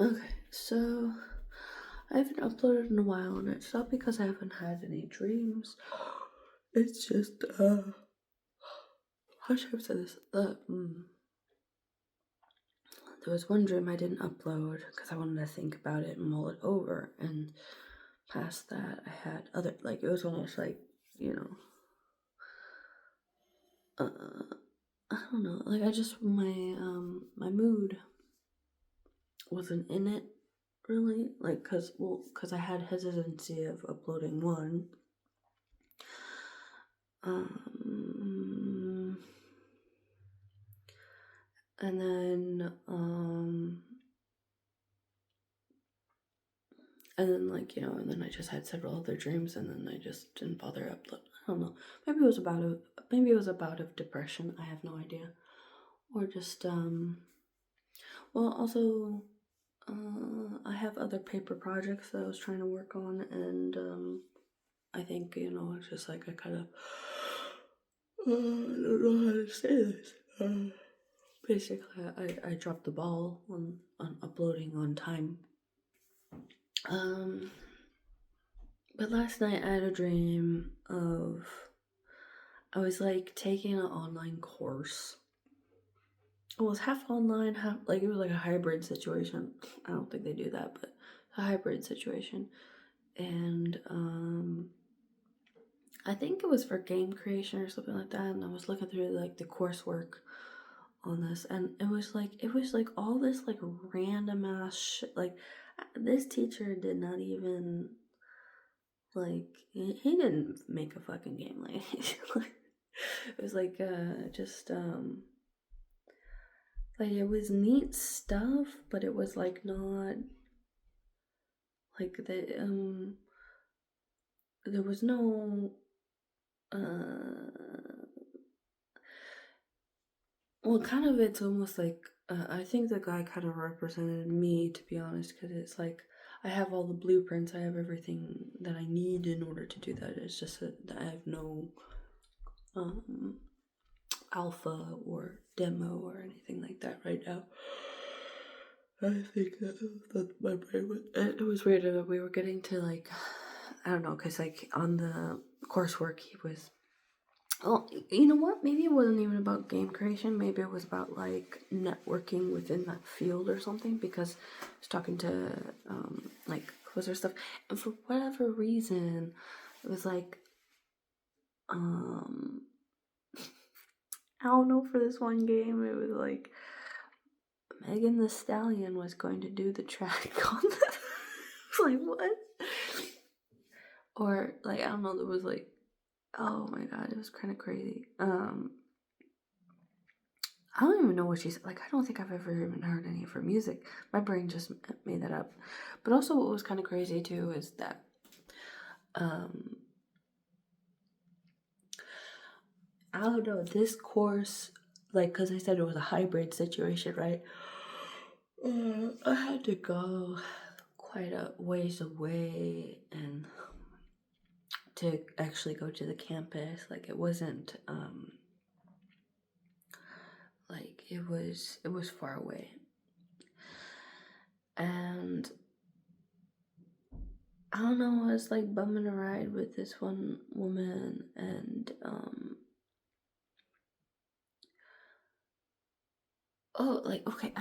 Okay, so I haven't uploaded in a while, and it's not because I haven't had any dreams. It's just, how should I say this? There was one dream I didn't upload because I wanted to think about it and mull it over, and past that, I had other, like, it was almost like, you know, I don't know, like, my mood wasn't in it, really, like, cause I had hesitancy of uploading one. Um, and then, like, and then I just had several other dreams, and then I just didn't bother upload. I don't know. Maybe it was about of depression. I have no idea. Or just, well, also, I have other paper projects that I was trying to work on, and, I think, it's just like I kind of, I don't know how to say this. Basically, I dropped the ball on uploading on time. Um, but last night I had a dream of I was like taking an online course. It was half online, half like it was like a hybrid situation. I don't think they do that, but a hybrid situation. And I think it was for game creation or something like that. And I was looking through like the coursework on this, and it was like all this like random ass shit. Like this teacher did not even like he didn't make a fucking game. Like it was like just like it was neat stuff, but it was like not like there was no well, kind of it's almost like I think the guy kind of represented me, to be honest, because it's like I have all the blueprints, I have everything that I need in order to do that. It's just that I have no um alpha or demo or anything like that right now. I think that my brain was. It was weird that we were getting to like, I don't know, because like on the coursework he was. Oh, you know what? Maybe it wasn't even about game creation. Maybe it was about like networking within that field or something. Because I was talking to like quizzer stuff, and for whatever reason, it was like um I don't know, for this one game it was like Megan the Stallion was going to do the track on this. I was like, what? Or like I don't know, there was like, oh my god, it was kind of crazy. I don't even know what she said. Like I don't think I've ever even heard any of her music. My brain just made that up. But also what was kind of crazy too is that um I don't know, this course, like, because I said it was a hybrid situation, right? I had to go quite a ways away and to actually go to the campus. Like, it wasn't, like, it was far away. And I don't know, I was like bumming a ride with this one woman, and, oh, like okay,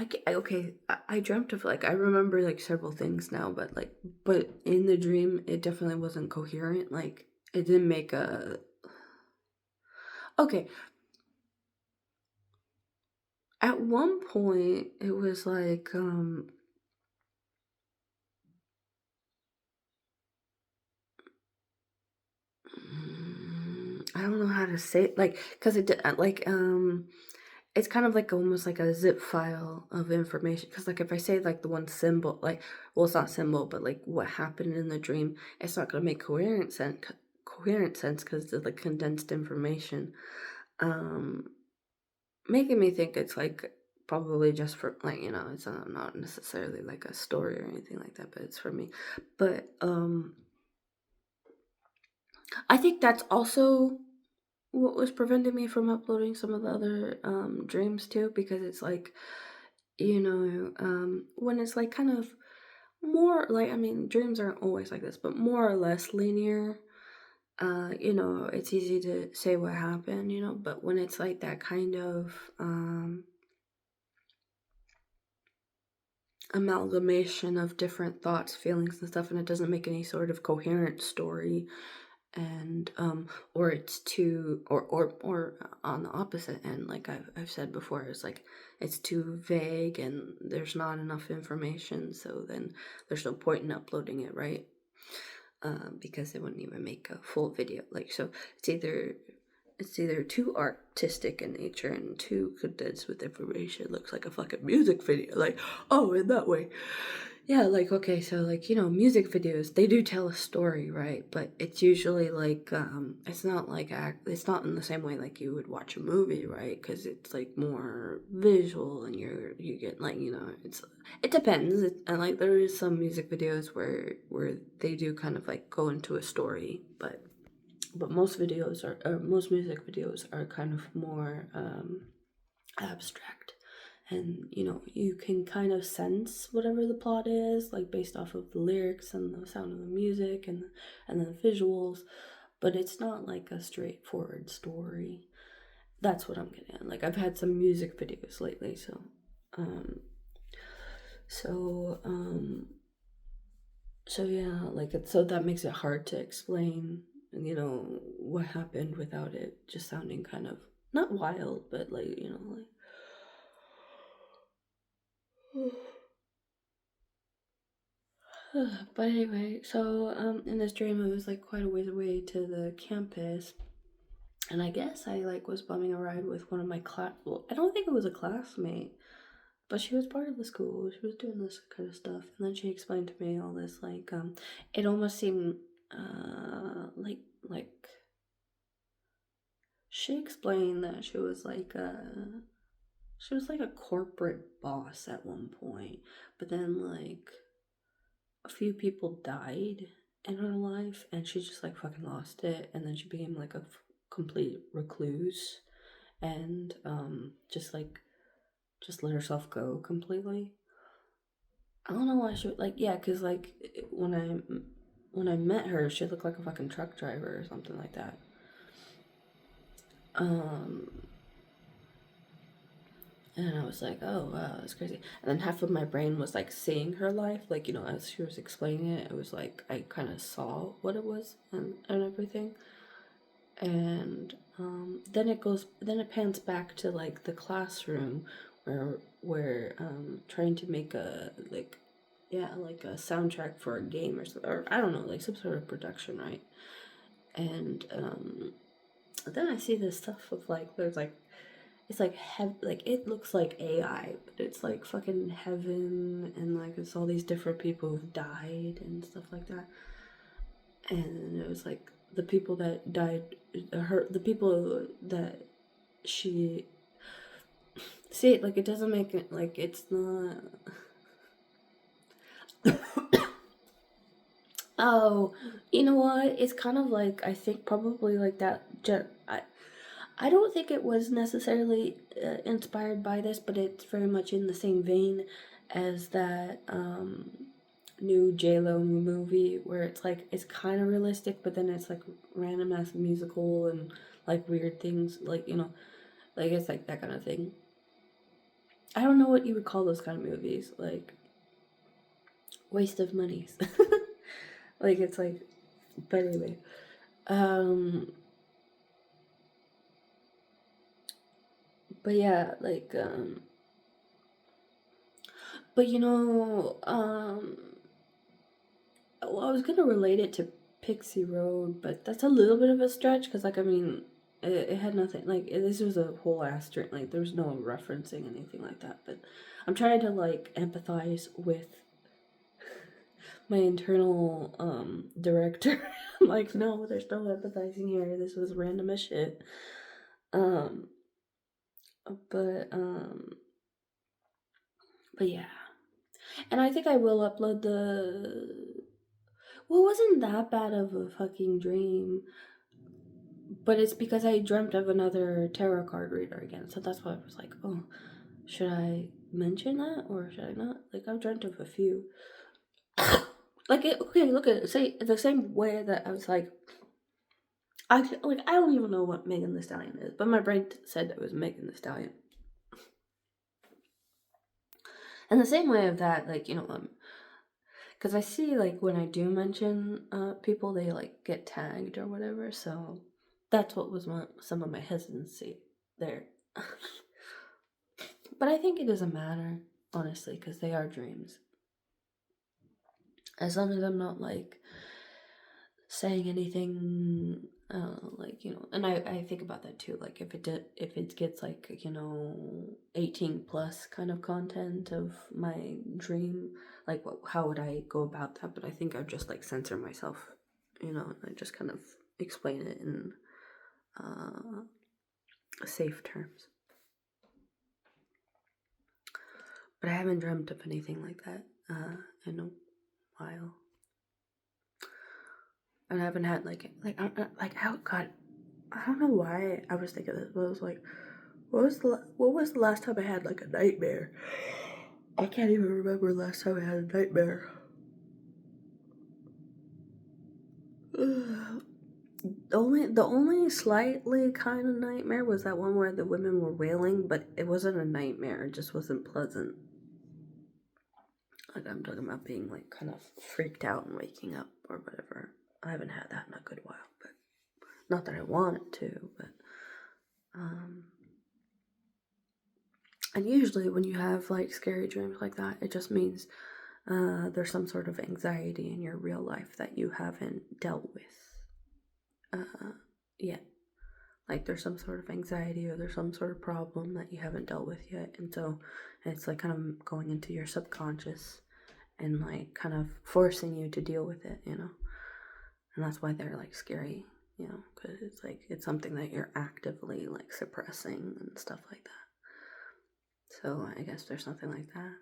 I dreamt of like I remember like several things now, but in the dream it definitely wasn't coherent. Like it didn't make a okay. At one point it was like I don't know how to say it, like because it like it's kind of like almost like a zip file of information because like if I say like the one symbol like well it's not symbol but like what happened in the dream it's not going to make coherent sense because it's like condensed information um making me think it's like probably just for like it's not necessarily like a story or anything like that but it's for me but I think that's also what was preventing me from uploading some of the other dreams too because it's like when it's like kind of more like, I mean, dreams aren't always like this, but more or less linear. It's easy to say what happened, but when it's like that kind of amalgamation of different thoughts, feelings, and stuff, and it doesn't make any sort of coherent story, and or it's too, or on the opposite end, like I've said before, it's like it's too vague and there's not enough information, so then there's no point in uploading it, right? Because it wouldn't even make a full video. Like, so it's either too artistic in nature and too condensed with information. It looks like a fucking music video. Like, oh, in that way. Yeah, like, okay, so, like, music videos, they do tell a story, right? But it's usually like, it's not like, it's not in the same way like you would watch a movie, right? Because it's like more visual and you get like, it depends. And like, there is some music videos where they do kind of like go into a story, but most music videos are kind of more abstract, and you can kind of sense whatever the plot is, like based off of the lyrics and the sound of the music and the visuals, but it's not like a straightforward story. That's what I'm getting at. Like, I've had some music videos lately, um so um so yeah, like so that makes it hard to explain, what happened without it just sounding kind of not wild, but like, like. But anyway, so in this dream, it was like quite a ways away to the campus, and I guess I like was bumming a ride with one of my class. Well, I don't think it was a classmate, but she was part of the school. She was doing this kind of stuff, and then she explained to me all this. Like, it almost seemed like she explained that she was like a corporate boss at one point, but then like a few people died in her life and she just like fucking lost it, and then she became like a complete recluse, and just let herself go completely. I don't know why she would, like, yeah, because like when I met her, she looked like a fucking truck driver or something like that. um and I was like, oh wow, that's crazy. And then half of my brain was like seeing her life, like, as she was explaining it, it was like I kind of saw what it was and everything. And then it pans back to like the classroom where trying to make a like, yeah, like a soundtrack for a game or I don't know, like some sort of production, right? And then I see this stuff of like there's like it's like like it looks like AI, but it's like fucking heaven, and like it's all these different people who've died and stuff like that. And it was like the people that died, the people that she see, like, it doesn't make it, like, it's not. Oh, you know what, it's kind of like, I think probably like that I don't think it was necessarily inspired by this, but it's very much in the same vein as that new J-Lo movie, where it's like it's kind of realistic, but then it's like random ass musical and like weird things, like, like it's like that kind of thing. I don't know what you would call those kind of movies, like waste of monies. Like, it's like, but anyway, um, but yeah, like, but well, I was gonna relate it to Pixie Road, but that's a little bit of a stretch because, like, I mean, it had nothing, like, this was a whole ass drink, like, there was no referencing anything like that. But I'm trying to like empathize with my internal director. I'm like, no, there's no empathizing here. This was random as shit. Um, but but yeah, and I think I will upload the. Well, it wasn't that bad of a fucking dream, but it's because I dreamt of another tarot card reader again. So that's why I was like, oh, should I mention that, or should I not? Like, I've dreamt of a few. Like, okay, look at it. Say the same way that I was like, I don't even know what Megan the Stallion is, but my brain said it was Megan the Stallion. And the same way of that, like, because I see, like, when I do mention people, they like get tagged or whatever. So that's what was some of my hesitancy there. But I think it doesn't matter, honestly, because they are dreams. As long as I'm not like saying anything, like, and I think about that too. Like, if it gets like 18 plus kind of content of my dream, like, how would I go about that? But I think I'd just like censor myself, and I just kind of explain it in safe terms. But I haven't dreamt of anything like that in a while. And I haven't had like how God, I don't know why I was thinking this, but I was like, what was the last time I had like a nightmare? I can't even remember the last time I had a nightmare. The only slightly kind of nightmare was that one where the women were wailing, but it wasn't a nightmare. It just wasn't pleasant. Like, I'm talking about being like kind of freaked out and waking up or whatever. I haven't had that in a good while, but not that I wanted to, but and usually when you have like scary dreams like that, it just means there's some sort of anxiety in your real life that you haven't dealt with yet. Like, there's some sort of anxiety or there's some sort of problem that you haven't dealt with yet. And so it's like kind of going into your subconscious and like kind of forcing you to deal with it, And that's why they're like scary, because it's like it's something that you're actively like suppressing and stuff like that. So I guess there's something like that.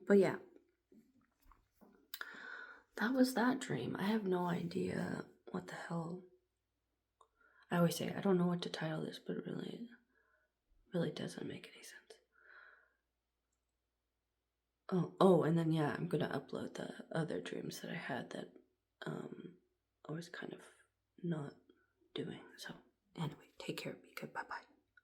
But yeah, that was that dream. I have no idea what the hell. I always say I don't know what to title this, but it really doesn't make any sense. Oh, and then yeah, I'm gonna upload the other dreams that I had that I was kind of not doing. So anyway, take care, be good, bye bye.